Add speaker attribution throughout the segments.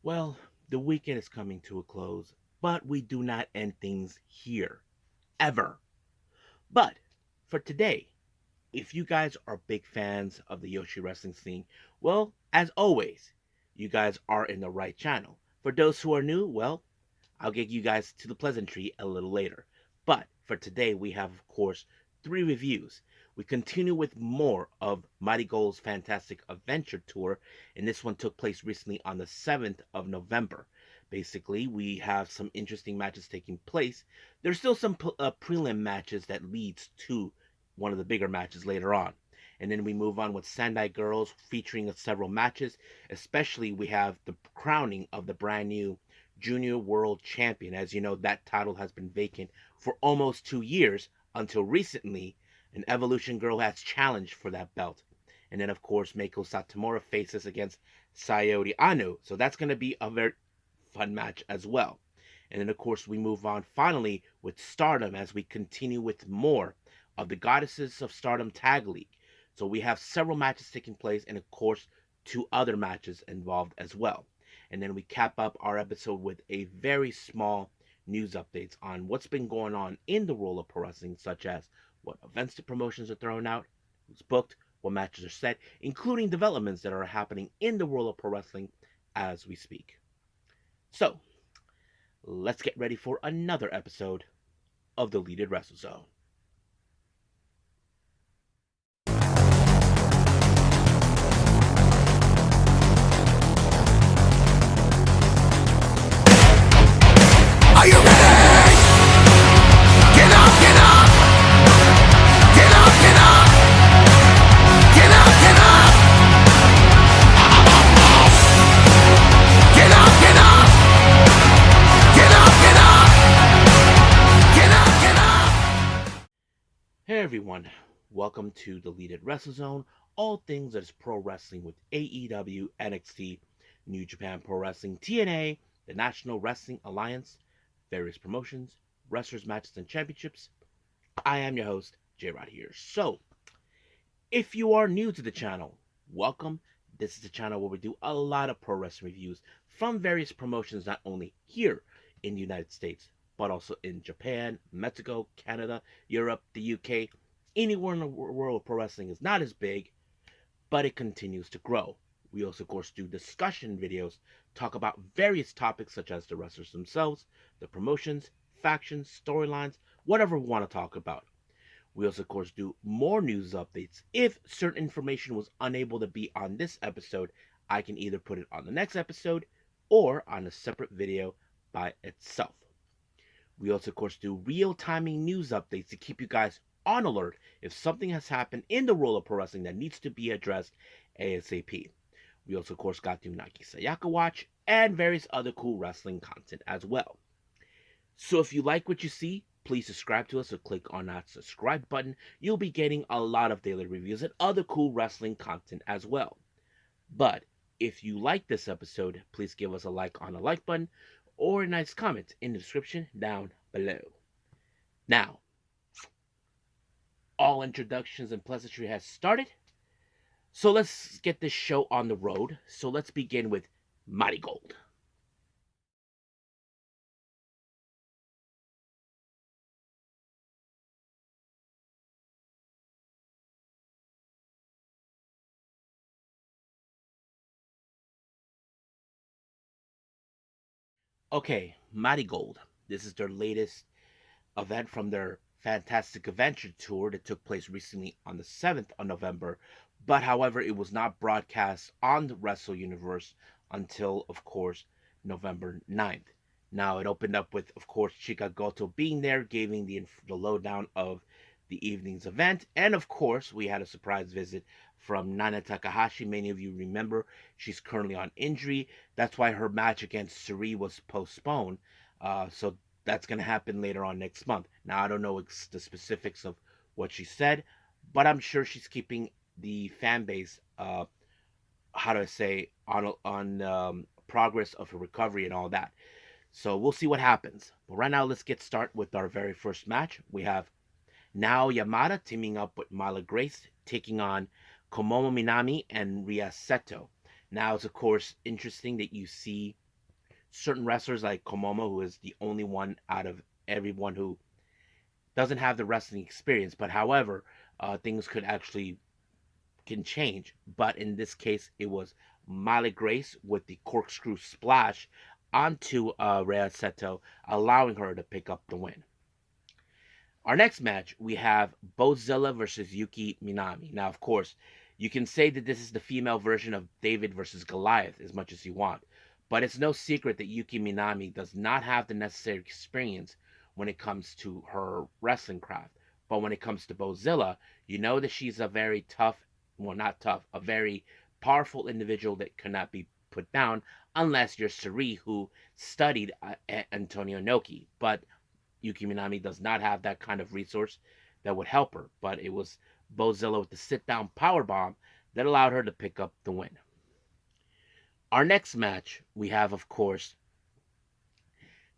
Speaker 1: Well, the weekend is coming to a close, but we do not end things here. Ever. But for today, if you guys are big fans of the Yoshi wrestling scene, well, as always, you guys are in the right channel. For those who are new, well, I'll get you guys to the pleasantry a little later. But for today, we have, of course, three reviews. We continue with more of MARIGOLD's Fantastic Adventure Tour, and this one took place recently on the 7th of November. Basically, we have some interesting matches taking place. There's still some prelim matches that leads to one of the bigger matches later on. And then we move on with Sendai Girls featuring several matches. Especially, we have the crowning of the brand new Junior World Champion. As you know, that title has been vacant for almost 2 years until recently. An Evolution girl has challenged for that belt. And then, of course, Meiko Satomura faces against Sayori Anu. So that's going to be a very fun match as well. And then, of course, we move on finally with Stardom as we continue with more of the Goddesses of Stardom Tag League. So we have several matches taking place, and of course, two other matches involved as well. And then we cap up our episode with a very small news updates on what's been going on in the world of pro wrestling, such as what events the promotions are throwing out, who's booked, what matches are set, including developments that are happening in the world of pro wrestling as we speak. So, let's get ready for another episode of the Leaded Wrestle Zone.
Speaker 2: Are you ready? Get up, get up! Get up, get up! Get up, get up! Get up, get up! Get up, get up! Get up, get up!
Speaker 1: Hey everyone, welcome to the Leaded Wrestle Zone, all things that is pro wrestling with AEW, NXT, New Japan Pro Wrestling, TNA, the National Wrestling Alliance, various promotions, wrestlers, matches, and championships. I am your host, J-Rod here. So, if you are new to the channel, welcome. This is the channel where we do a lot of pro wrestling reviews from various promotions, not only here in the United States, but also in Japan, Mexico, Canada, Europe, the UK. Anywhere in the world of pro wrestling is not as big, but it continues to grow. We also, of course, do discussion videos, talk about various topics such as the wrestlers themselves, the promotions, factions, storylines, whatever we want to talk about. We also, of course, do more news updates. If certain information was unable to be on this episode, I can either put it on the next episode or on a separate video by itself. We also, of course, do real-timing news updates to keep you guys on alert if something has happened in the world of pro wrestling that needs to be addressed ASAP. We also, of course, got the Nike Sayaka Watch and various other cool wrestling content as well. So if you like what you see, please subscribe to us or click on that subscribe button. You'll be getting a lot of daily reviews and other cool wrestling content as well. But if you like this episode, please give us a like on the like button or a nice comment in the description down below. Now, all introductions and pleasantry has started. So let's get this show on the road. So let's begin with Marigold. Okay, Marigold. This is their latest event from their Fantastic Adventure Tour that took place recently on the 7th of November. But however, it was not broadcast on the Wrestle Universe until, of course, November 9th. Now, it opened up with, of course, Chika Goto being there, giving the lowdown of the evening's event. And, of course, we had a surprise visit from Nana Takahashi. Many of you remember she's currently on injury. That's why her match against Suri was postponed. So that's going to happen later on next month. Now, I don't know the specifics of what she said, but I'm sure she's keeping the fan base, how do I say, on progress of her recovery and all that. So we'll see what happens. But right now, let's get started with our very first match. We have Nao Yamada teaming up with Mala Grace, taking on Komomo Minami and Ria Seto. Now, it's of course interesting that you see certain wrestlers like Komomo, who is the only one out of everyone who doesn't have the wrestling experience. But however, things could actually can change. But in this case, it was Molly Grace with the corkscrew splash onto Rhea Seto, allowing her to pick up the win. Our next match, we have Bozilla versus Yuki Minami. Now, of course, you can say that this is the female version of David versus Goliath as much as you want, but it's no secret that Yuki Minami does not have the necessary experience when it comes to her wrestling craft. But when it comes to Bozilla, you know that she's a very tough, well, not tough, a very powerful individual that cannot be put down unless you're Sari, who studied Antonio Inoki. But Yuki Minami does not have that kind of resource that would help her, but it was Bozilla with the sit down power bomb that allowed her to pick up the win. Our next match, we have, of course,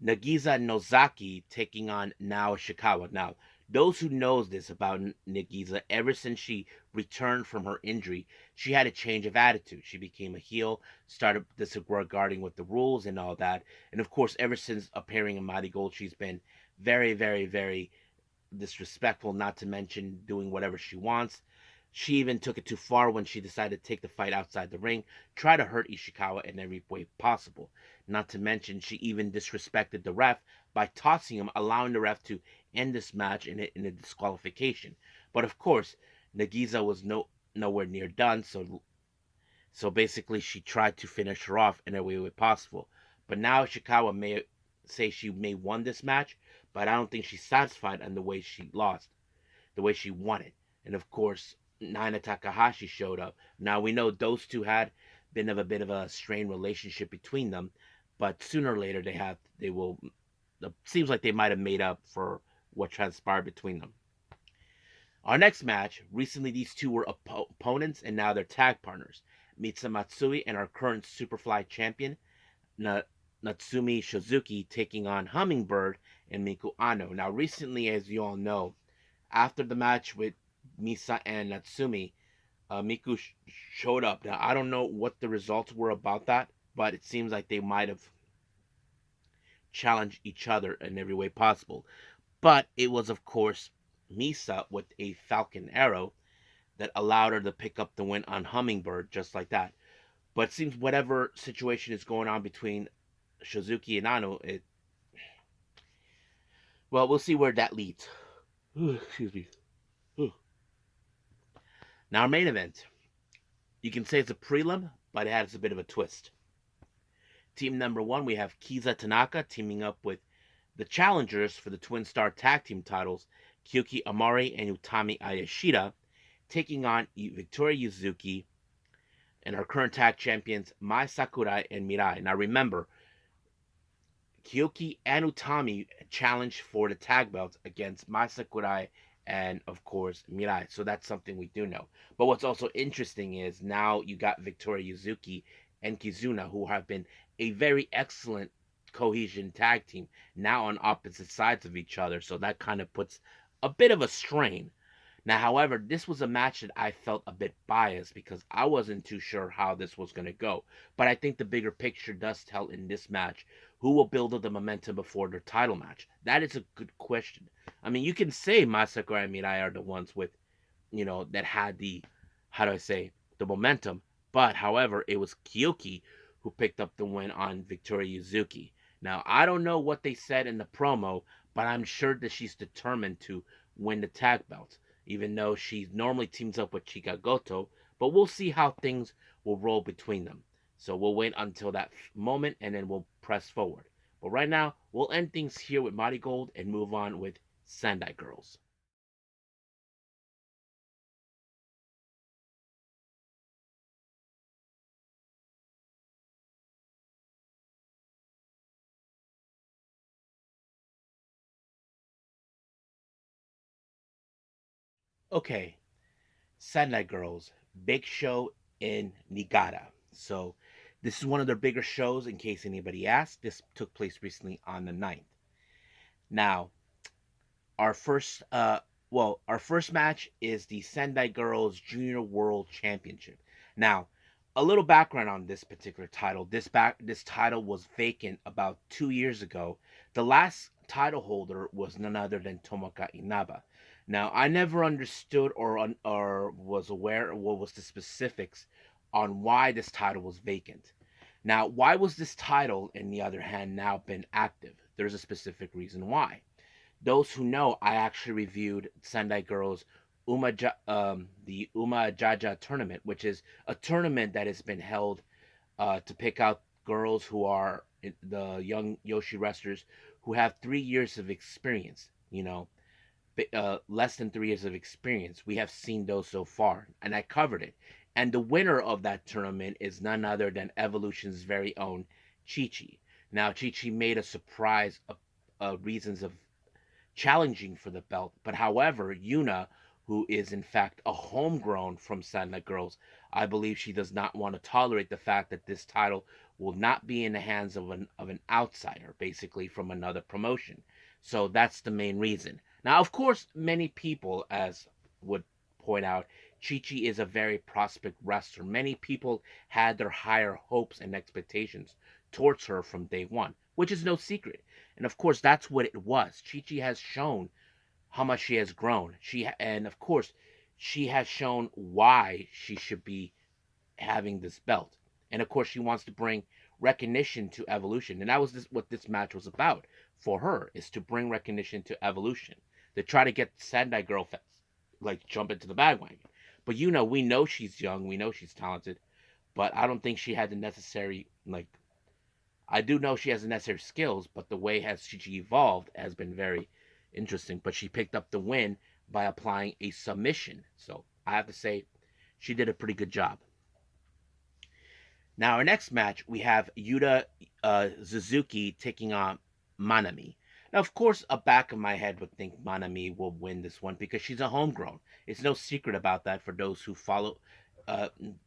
Speaker 1: Nagisa Nozaki taking on Nao Ishikawa. Now, those who knows this about Nagisa, ever since she returned from her injury, she had a change of attitude. She became a heel, started disregarding with the rules and all that. And of course, ever since appearing in Mighty Gold, she's been very, very, very disrespectful, not to mention doing whatever she wants. She even took it too far when she decided to take the fight outside the ring, try to hurt Ishikawa in every way possible. Not to mention, she even disrespected the ref by tossing him, allowing the ref to end this match in a disqualification. But of course, Nagisa was nowhere near done, so basically she tried to finish her off in every way possible. But now Ishikawa may say she may won this match, but I don't think she's satisfied on the way she lost, the way she won it. And of course, Naina Takahashi showed up. Now we know those two had been of a bit of a strained relationship between them, but sooner or later they will. It seems like they might have made up for what transpired between them. Our next match, recently these two were opponents and now they're tag partners. Mitsa Matsui and our current Superfly champion, Natsumi Shizuki, taking on Hummingbird and Miku Ano. Now, recently, as you all know, after the match with Misa and Natsumi, Miku showed up. Now, I don't know what the results were about that, but it seems like they might have challenged each other in every way possible. But it was, of course, Misa with a Falcon Arrow that allowed her to pick up the win on Hummingbird just like that. But it seems whatever situation is going on between Shizuki and Ano, well, we'll see where that leads. Excuse me. Now, our main event. You can say it's a prelim, but it has a bit of a twist. Team number one, we have Kiza Tanaka teaming up with the challengers for the Twin Star Tag Team titles, Kyuki Amari and Utami Ayashida, taking on Victoria Yuzuki and our current tag champions, Mai Sakurai and Mirai. Now remember, Kyoki and Utami challenged for the tag belts against Mai Sakurai and, of course, Mirai. So that's something we do know. But what's also interesting is now you got Victoria Yuzuki and Kizuna, who have been a very excellent cohesion tag team, now on opposite sides of each other. So that kind of puts a bit of a strain. Now, however, this was a match that I felt a bit biased because I wasn't too sure how this was going to go. But I think the bigger picture does tell in this match who will build up the momentum before their title match. That is a good question. I mean, you can say Masakura and Mirai are the ones with, that had the, how do I say, the momentum. But, however, it was Kyoki who picked up the win on Victoria Yuzuki. Now, I don't know what they said in the promo, but I'm sure that she's determined to win the tag belts, even though she normally teams up with Chika Goto. But we'll see how things will roll between them. So we'll wait until that moment and then we'll press forward. But right now, we'll end things here with MARIGOLD and move on with Sendai Girls. Okay, Sendai Girls, big show in Niigata. So this is one of their bigger shows, in case anybody asked. This took place recently on the 9th. Now, our first our first match is the Sendai Girls Junior World Championship. Now, a little background on this particular title. This title was vacant about 2 years ago. The last title holder was none other than Tomoka Inaba. Now, I never understood or was aware of what was the specifics on why this title was vacant. Now, why was this title, in the other hand, now been active? There's a specific reason why. Those who know, I actually reviewed Sendai Girls the Uma Jaja tournament, which is a tournament that has been held to pick out girls who are the young Yoshi wrestlers who have 3 years of experience. Less than 3 years of experience. We have seen those so far, and I covered it. And the winner of that tournament is none other than Evolution's very own Chi Chi. Now, Chi Chi made a surprise reasons of challenging for the belt. But however, Yuna, who is in fact a homegrown from Sendai Girls, I believe she does not want to tolerate the fact that this title will not be in the hands of an outsider, basically from another promotion. So that's the main reason. Now, of course, many people, as would point out, Chi Chi is a very prospect wrestler. Many people had their higher hopes and expectations towards her from day one, which is no secret. And of course, that's what it was. Chi Chi has shown how much she has grown. And of course, she has shown why she should be having this belt. And of course, she wants to bring recognition to Evolution. And that was what this match was about for her, is to bring recognition to Evolution. To try to get Sendai Girl fans, like, jump into the bandwagon. But we know she's young, we know she's talented, but I don't think she had the necessary, like, I do know she has the necessary skills, but the way has she evolved has been very interesting. But she picked up the win by applying a submission. So I have to say, she did a pretty good job. Now, our next match, we have Yuta Suzuki taking on Manami. Now, of course, a back of my head would think Manami will win this one because she's a homegrown. It's no secret about that for those who follow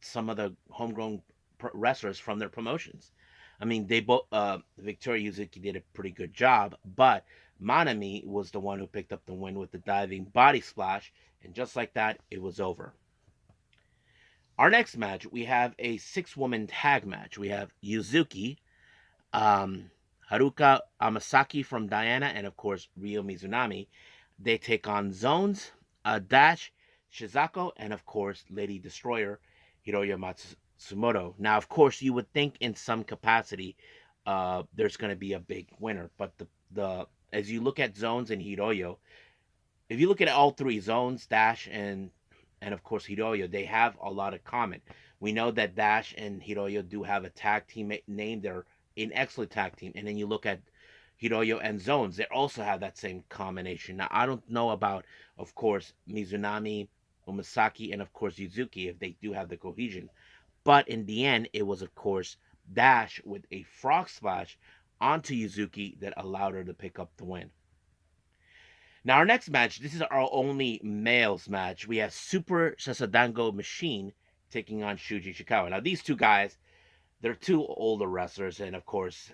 Speaker 1: some of the homegrown wrestlers from their promotions. I mean, they both Victoria Yuzuki did a pretty good job, but Manami was the one who picked up the win with the diving body splash, and just like that, it was over. Our next match, we have a 6-woman tag match. We have Yuzuki, um, Haruka Amasaki from Diana, and of course Ryo Mizunami. They take on Zones, Dash, Shizako, and of course Lady Destroyer, Hiroya Matsumoto. Now, of course, you would think in some capacity there's going to be a big winner, but the as you look at Zones and Hiroyo, if you look at all three, Zones, Dash, and of course Hiroyo, they have a lot of common. We know that Dash and Hiroyo do have a tag team name. They're an excellent tag team. And then you look at Hiroyo and Zones, they also have that same combination. Now, I don't know about, of course, Mizunami, Umasaki, and of course Yuzuki, if they do have the cohesion. But in the end, it was, of course, Dash with a frog splash onto Yuzuki that allowed her to pick up the win. Now, our next match, this is our only males match. We have Super Sasadango Machine taking on Shuji Ishikawa. Now, these two guys, they're two older wrestlers, and of course,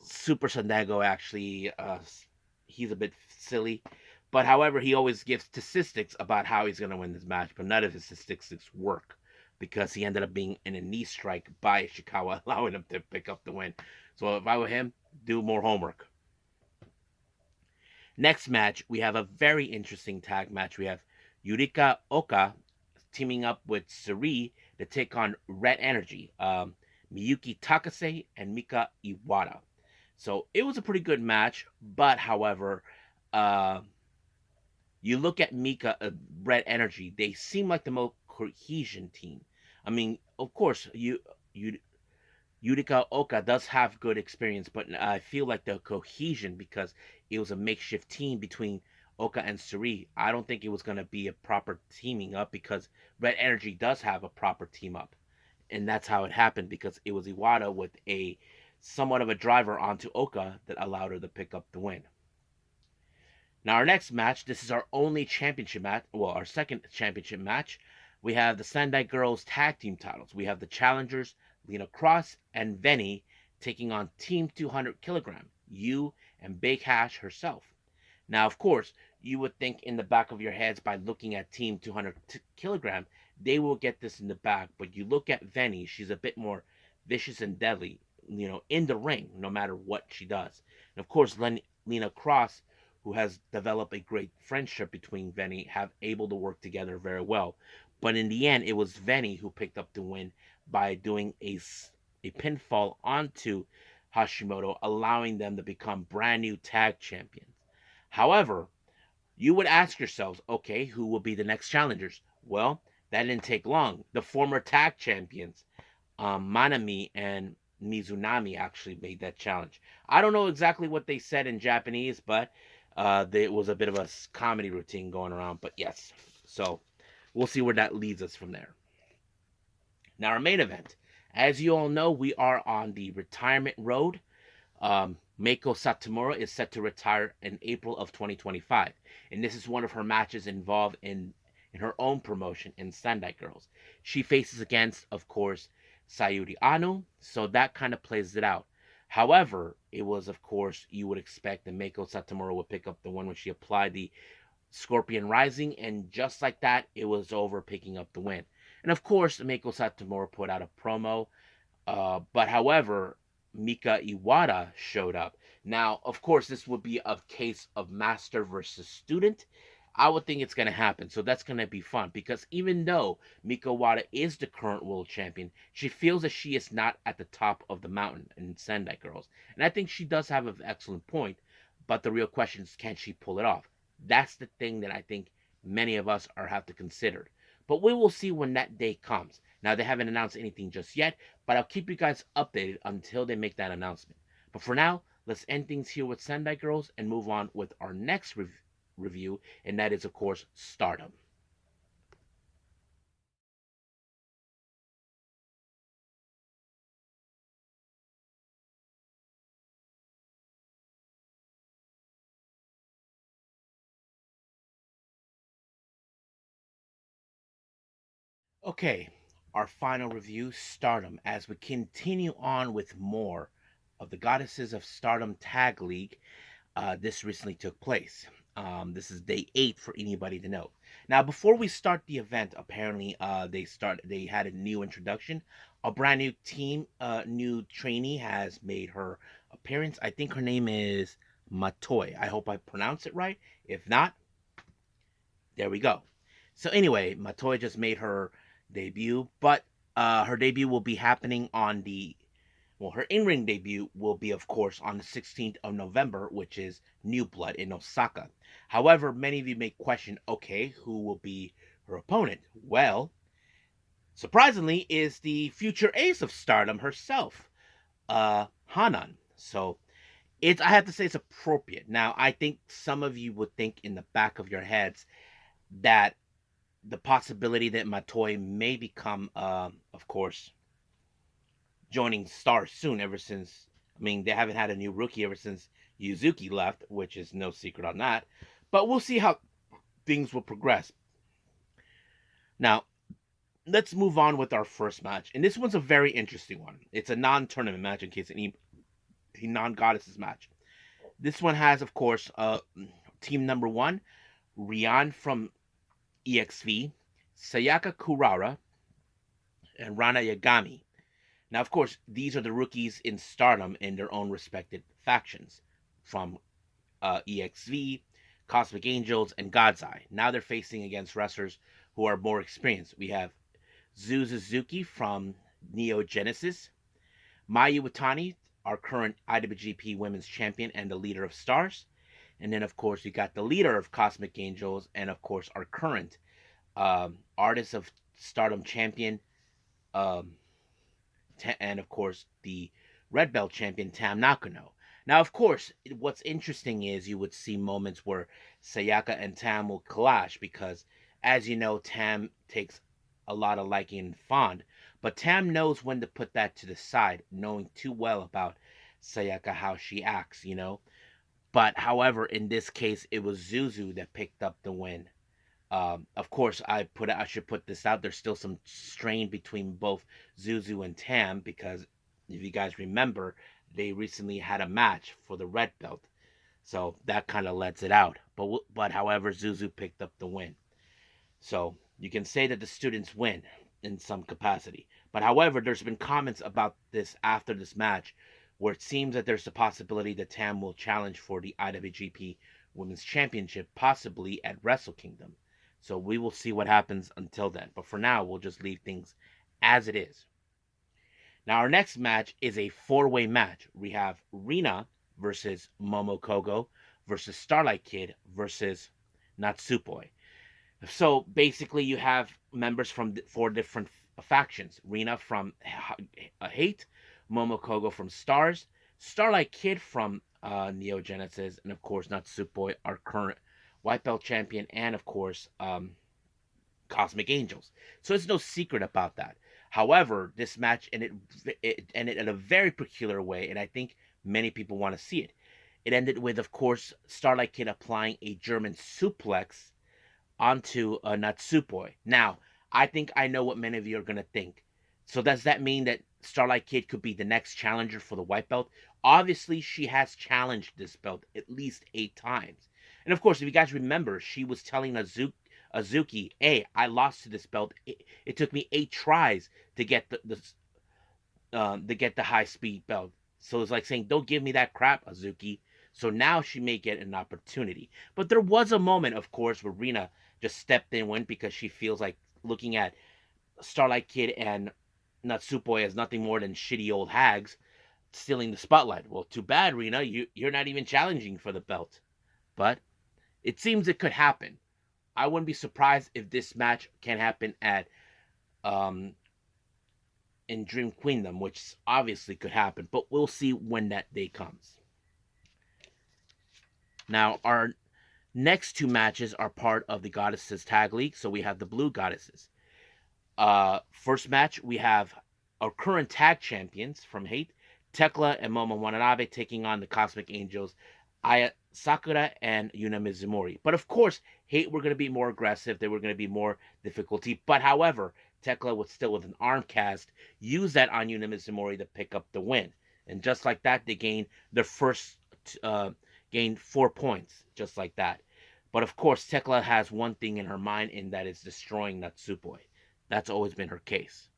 Speaker 1: Super Sasadango actually, he's a bit silly. But however, he always gives statistics about how he's going to win this match, but none of his statistics work because he ended up being in a knee strike by Ishikawa, allowing him to pick up the win. So if I were him, do more homework. Next match, we have a very interesting tag match. We have Yurika Oka teaming up with Suri to take on Red Energy, Miyuki Takase and Mika Iwata. So it was a pretty good match, but however, you look at Mika, Red Energy, they seem like the most cohesion team. I mean, of course, Yurika Oka does have good experience, but I feel like the cohesion, because it was a makeshift team between Oka and Suri, I don't think it was going to be a proper teaming up because Red Energy does have a proper team up. And that's how it happened because it was Iwata with a somewhat of a driver onto Oka that allowed her to pick up the win. Now, our next match, this is our only championship match, well, our second championship match. We have the Sendai Girls tag team titles. We have the challengers, Lena Cross and Veni, taking on Team 200 kilogram, you and Big Hash herself. Now, of course, you would think in the back of your heads by looking at Team 200 kilogram they will get this in the bag. But you look at Venny, she's a bit more vicious and deadly, in the ring, no matter what she does. And of course, Lena Cross, who has developed a great friendship between Venny, have able to work together very well. But in the end, it was Venny who picked up the win by doing a pinfall onto Hashimoto, allowing them to become brand new tag champions. However, you would ask yourselves, okay, who will be the next challengers? Well, that didn't take long. The former tag champions, Manami and Mizunami, actually made that challenge. I don't know exactly what they said in Japanese, but there was a bit of a comedy routine going around. But yes, so we'll see where that leads us from there. Now, our main event. As you all know, we are on the retirement road. Meiko Satomura is set to retire in April of 2025, and this is one of her matches involved in her own promotion in Sendai Girls. She faces against, of course, Sayuri Ano, so that kind of plays it out. However, it was, of course, you would expect that Meiko Satomura would pick up the one when she applied the Scorpion Rising, and just like that, it was over, picking up the win. And of course, Meiko Satomura put out a promo, but however, Mika Iwata showed up. Now, of course, this would be a case of master versus student. I would think it's going to happen. So that's going to be fun because even though Mika Iwata is the current world champion, she feels that she is not at the top of the mountain in Sendai Girls. And I think she does have an excellent point. But the real question is, can she pull it off? That's the thing that I think many of us are have to consider. But we will see when that day comes. Now, they haven't announced anything just yet, but I'll keep you guys updated until they make that announcement. But for now, let's end things here with Sendai Girls and move on with our next review, and that is, of course, Stardom. Okay, our final review, Stardom, as we continue on with more of the Goddesses of Stardom Tag League. This recently took place. This is day 8 for anybody to know. Now, before we start the event, apparently they had a new introduction. A brand new team, new trainee has made her appearance. I think her name is Matoy. I hope I pronounce it right. If not, there we go. So anyway, Matoy just made her debut, but her debut will be happening on the her in-ring debut will be, of course, on the 16th of November, which is New Blood in Osaka. However, many of you may question, okay, who will be her opponent? Well, surprisingly, is the future ace of Stardom herself, Hanan. So I have to say it's appropriate. Now, I think some of you would think in the back of your heads that the possibility that Matoy may become, of course, joining Stars soon. Ever since, I mean, they haven't had a new rookie ever since Yuzuki left, which is no secret on that. But we'll see how things will progress. Now, let's move on with our first match, and this one's a very interesting one. It's a non-tournament match in case any non-goddesses match. This one has, of course, team number 1, Rian from EXV, Sayaka Kurara, and Rana Yagami. Now, of course, these are the rookies in Stardom in their own respected factions from EXV, Cosmic Angels, and God's Eye. Now they're facing against wrestlers who are more experienced. We have Zu Suzuki from Neo Genesis, Mayu Watani, our current IWGP Women's Champion and the leader of Stars. And then, of course, you got the leader of Cosmic Angels and, of course, our current Artist of Stardom Champion, um, and of course the red belt champion Tam Nakano. Now, of course, what's interesting is you would see moments where Sayaka and Tam will clash because, as you know, Tam takes a lot of liking and fond, but Tam knows when to put that to the side, knowing too well about Sayaka how she acts. But however, in this case, it was Zuzu that picked up the win. Of course, I should put this out. There's still some strain between both Zuzu and Tam because if you guys remember, they recently had a match for the red belt, so that kind of lets it out. But however, Zuzu picked up the win. So You can say that the students win in some capacity. But however, there's been comments about this after this match where it seems that there's a possibility that Tam will challenge for the IWGP Women's Championship, possibly at Wrestle Kingdom. So we will see what happens until then. But for now, we'll just leave things as it is. Now, our next match is a four-way match. We have Rina versus Momo Kogo versus Starlight Kid versus Natsupoi. So basically, you have members from four different factions. Rina from Hate, Momo Kogo from Stars, Starlight Kid from Neo Genesis, and of course Natsupoi, our current white belt champion, and of course Cosmic Angels. So it's no secret about that. However, this match it ended in a very peculiar way, and I think many people want to see it. It ended with, of course, Starlight Kid applying a German suplex onto Natsupoi. Now, I think I know what many of you are going to think. So does that mean that Starlight Kid could be the next challenger for the white belt? Obviously, she has challenged this belt at least 8 times. And of course, if you guys remember, she was telling Azuki, hey, I lost to this belt. It took me 8 tries to get the high speed belt. So it's like saying, don't give me that crap, Azuki. So now she may get an opportunity. But there was a moment, of course, where Rina just stepped in, went because she feels like looking at Starlight Kid and Natsupoi as nothing more than shitty old hags stealing the spotlight. Well, too bad, Rina. You're not even challenging for the belt. But it seems it could happen. I wouldn't be surprised if this match can happen at in Dream Queendom, which obviously could happen, but we'll see when that day comes. Now, our next 2 matches are part of the Goddesses Tag League, so we have the Blue Goddesses. First match, we have our current tag champions from Hate, Tekla and Momo Watanabe, taking on the Cosmic Angels, Aya Sakura and Yuna Mizumori. But of course, Hate were going to be more aggressive. They were going to be more difficulty. But however, Tekla was still with an arm cast, use that on Yuna Mizumori to pick up the win. And just like that, they gained their first, gained 4 points, just like that. But of course, Tekla has one thing in her mind, and that is destroying Natsupoi. That's always been her case.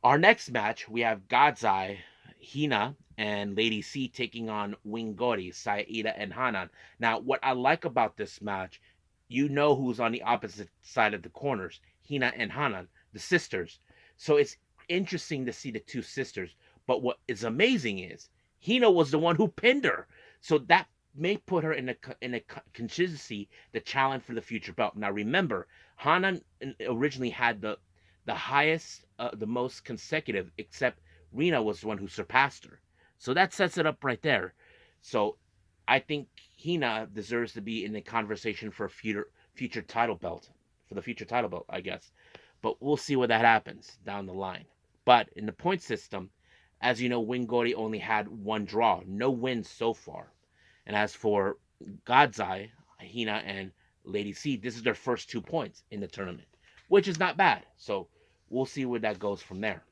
Speaker 1: Our next match, we have God's Eye, Hina, and Lady C taking on Wingori, Saida, and Hanan. Now, what I like about this match, you know who's on the opposite side of the corners, Hina and Hanan, the sisters. So it's interesting to see the 2 sisters. But what is amazing is Hina was the one who pinned her. So that may put her in a contingency to challenge for the future belt. Now remember, Hanan originally had the highest, the most consecutive, except Rina was the one who surpassed her. So that sets it up right there. So I think Hina deserves to be in the conversation for a future title belt, for the future title belt, I guess. But we'll see what that happens down the line. But in the point system, as you know, Wingori only had 1 draw, no wins so far. And as for God's Eye, Hina and Lady C, this is their first 2 points in the tournament, which is not bad. So we'll see where that goes from there.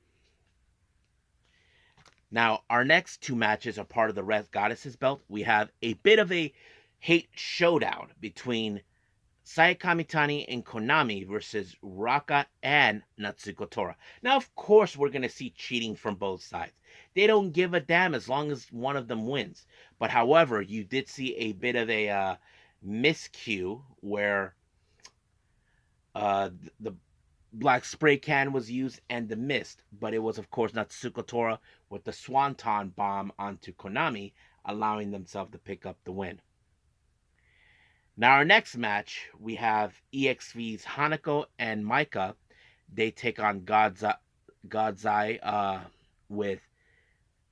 Speaker 1: Now, our next 2 matches are part of the Red Goddesses belt. We have a bit of a Hate showdown between Saya Kamitani and Konami versus Raka and Natsuko Tora. Now, of course, we're going to see cheating from both sides. They don't give a damn as long as one of them wins. But however, you did see a bit of a miscue where the black spray can was used and the mist. But it was, of course, Natsuko Tora with the Swanton bomb onto Konami, allowing themselves to pick up the win. Now, our next match, we have EXV's Hanako and Maika. They take on God's Eye with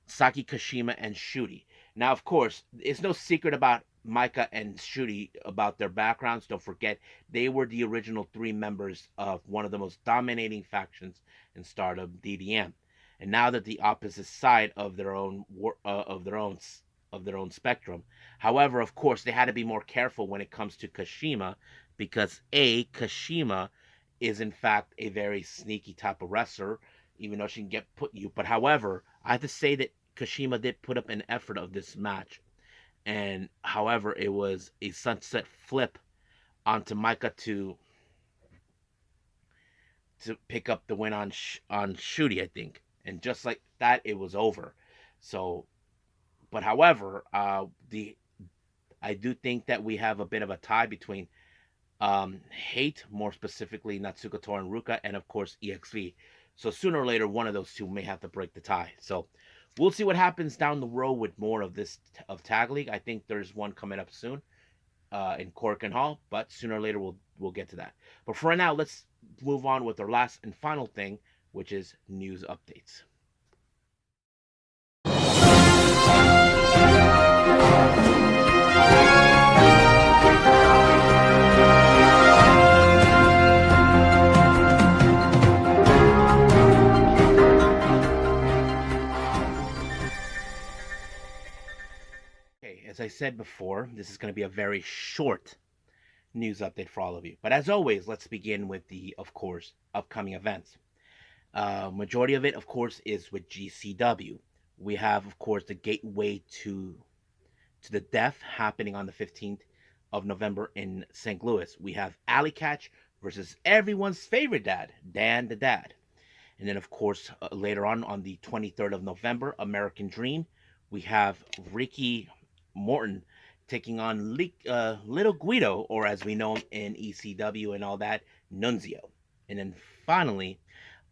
Speaker 1: Saki Kashima and Shuri. Now, of course, it's no secret about Maika and Shuri about their backgrounds. Don't forget, they were the original 3 members of one of the most dominating factions in Stardom, DDM. And now that the opposite side of their own spectrum. However, of course, they had to be more careful when it comes to Kashima because Kashima is in fact a very sneaky type of wrestler, even though she can get put you. But however, I have to say that Kashima did put up an effort of this match. And however, it was a sunset flip onto Maika to to pick up the win on Shooty, I think, and just like that, it was over. So, but however, the I do think that we have a bit of a tie between Hate, more specifically Natsuko Tora and Ruka, and of course EXV. So sooner or later, one of those two may have to break the tie. So we'll see what happens down the road with more of this of Tag League. I think there's one coming up soon in Cork and Hall, but sooner or later we'll get to that. But for right now, let's move on with our last and final thing, which is news updates. Okay, as I said before, this is going to be a very short news update for all of you. But as always, let's begin with the, of course, upcoming events. Majority of it, of course, is with GCW. We have, of course, the Gateway to the Death happening on the 15th of November in St. Louis. We have Alley Catch versus everyone's favorite dad, Dan the Dad. And then, of course, later on the 23rd of November, American Dream, we have Ricky Morton taking on Little Guido, or as we know him in ECW and all that, Nunzio. And then finally,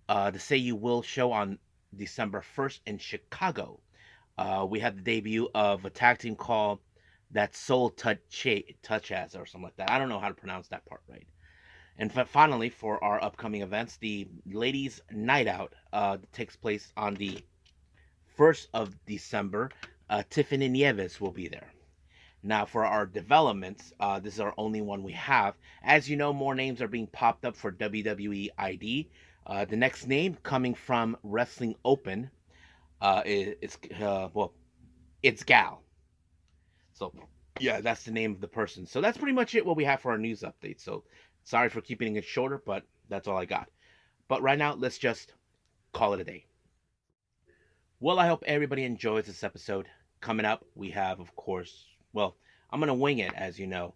Speaker 1: the Say You Will show on December 1st in Chicago. We have the debut of a tag team called That Soul Touch As, or something like that. I don't know how to pronounce that part right. And finally, for our upcoming events, the Ladies Night Out takes place on the 1st of December. Tiffany Nieves will be there. Now, for our developments, this is our only one we have. As you know, more names are being popped up for WWE ID. The next name coming from Wrestling Open it's Gal. So, yeah, that's the name of the person. So that's pretty much it. What we have for our news update. So, sorry for keeping it shorter, but that's all I got. But right now, let's just call it a day. Well, I hope everybody enjoys this episode. Coming up, we have, of course, well, I'm gonna wing it, as you know.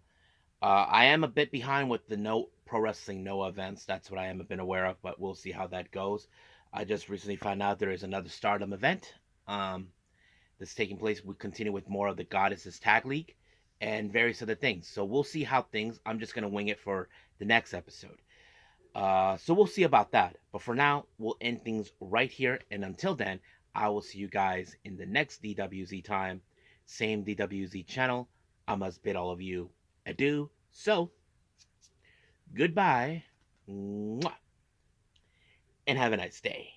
Speaker 1: I am a bit behind with the No Pro Wrestling Noah events. That's what I am a bit aware of, but we'll see how that goes. I just recently found out there is another Stardom event that's taking place. We continue with more of the Goddesses Tag League and various other things. So we'll see how things. I'm just gonna wing it for the next episode. So we'll see about that. But for now, we'll end things right here. And until then, I will see you guys in the next DWZ time. Same DWZ channel. I must bid all of you adieu. So, goodbye. Mwah, and have a nice day.